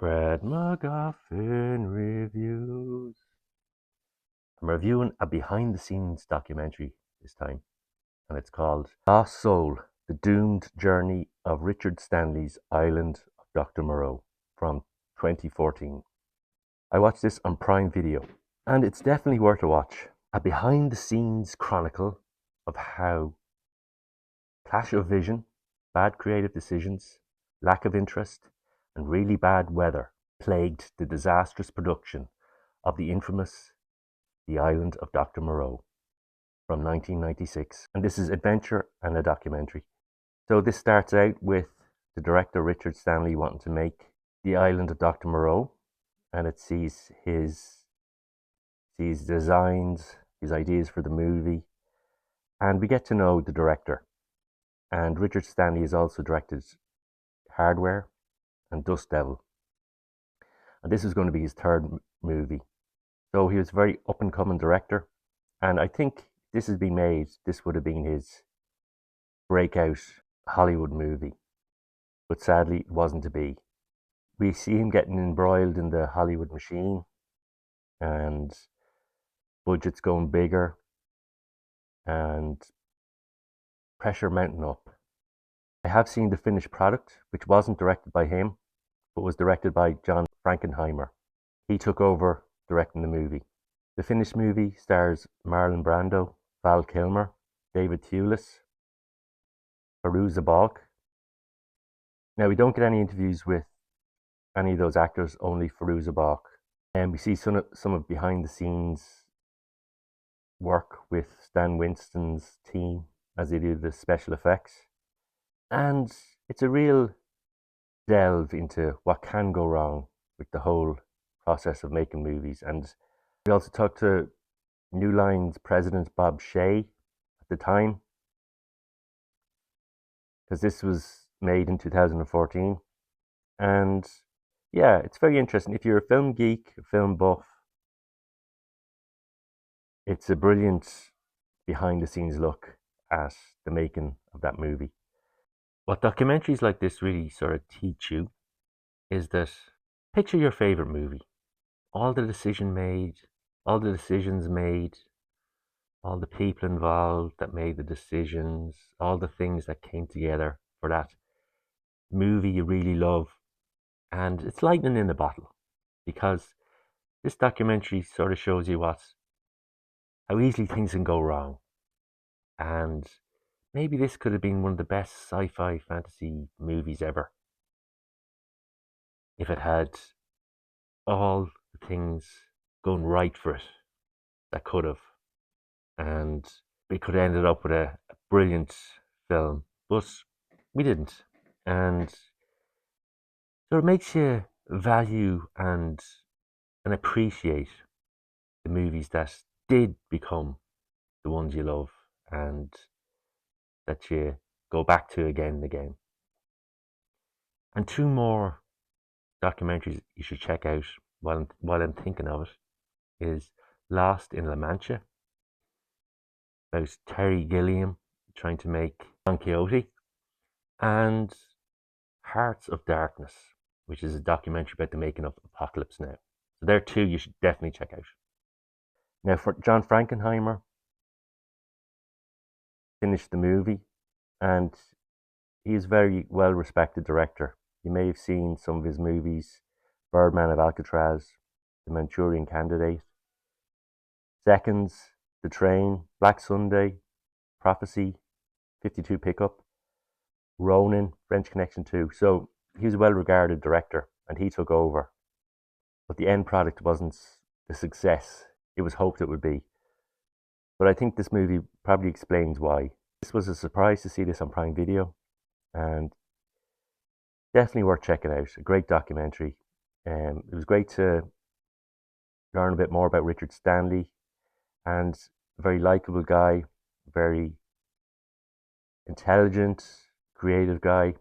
Brad MacGuffin reviews. I'm reviewing a behind the scenes documentary this time, and it's called Lost Soul, The Doomed Journey of Richard Stanley's Island of Dr. Moreau from 2014. I watched this on Prime Video, and it's definitely worth a watch. A behind the scenes chronicle of how clash of vision, bad creative decisions, lack of interest, and really bad weather plagued the disastrous production of the infamous The Island of Dr. Moreau from 1996. And this is adventure and a documentary. So this starts out with the director Richard Stanley wanting to make The Island of Dr. Moreau, and it sees his designs, his ideas for the movie, and we get to know the director. And Richard Stanley has also directed Hardware and Dust Devil. And this is going to be his third movie. So he was a very up and coming director. And I think this would have been his breakout Hollywood movie. But sadly, it wasn't to be. We see him getting embroiled in the Hollywood machine and budgets going bigger and pressure mounting up. I have seen the finished product, which wasn't directed by him, but was directed by John Frankenheimer. He took over directing the movie. The finished movie stars Marlon Brando, Val Kilmer, David Thewlis, Fairuza Balk. Now, we don't get any interviews with any of those actors, only Fairuza Balk. And we see some of behind the scenes work with Stan Winston's team as they do the special effects. And it's a real delve into what can go wrong with the whole process of making movies. And we also talked to New Line's president Bob Shea at the time, because this was made in 2014. And yeah, it's very interesting. If you're a film geek, a film buff, it's a brilliant behind the scenes look at the making of that movie. What documentaries like this really sort of teach you is that picture your favorite movie. All the decisions made, all the people involved that made the decisions, all the things that came together for that movie you really love. And it's lightning in a bottle, because this documentary sort of shows you how easily things can go wrong. And maybe this could have been one of the best sci-fi fantasy movies ever if it had all the things going right for it that could have. And we could have ended up with a brilliant film, but we didn't. And so it makes you value and appreciate the movies that did become the ones you love and that you go back to again and again. And two more documentaries you should check out while I'm thinking of it is Lost in La Mancha, about Terry Gilliam trying to make Don Quixote, and Hearts of Darkness, which is a documentary about the making of Apocalypse Now. So there are two you should definitely check out. Now, for John Frankenheimer finished the movie, and he's a very well respected director. You may have seen some of his movies: Birdman of Alcatraz, The Manchurian Candidate, Seconds, The Train, Black Sunday, Prophecy, 52 Pickup, Ronin, French Connection 2. So he was a well regarded director, and he took over. But the end product wasn't the success it was hoped it would be. But I think this movie probably explains why. This was a surprise to see this on Prime Video, and definitely worth checking out. A great documentary. It was great to learn a bit more about Richard Stanley, and a very likable guy, very intelligent, creative guy.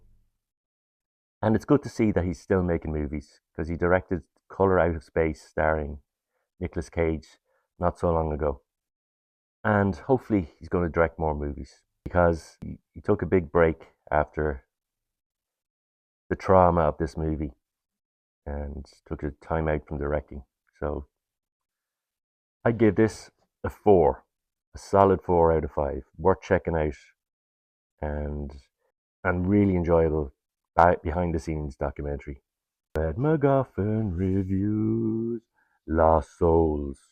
And it's good to see that he's still making movies, because he directed Color Out of Space starring Nicolas Cage not so long ago. And hopefully he's going to direct more movies, because he took a big break after the trauma of this movie. and took a time out from directing. So I give this a 4, a solid 4 out of 5. Worth checking out, and really enjoyable behind the scenes documentary. Red MacGuffin reviews Lost Souls.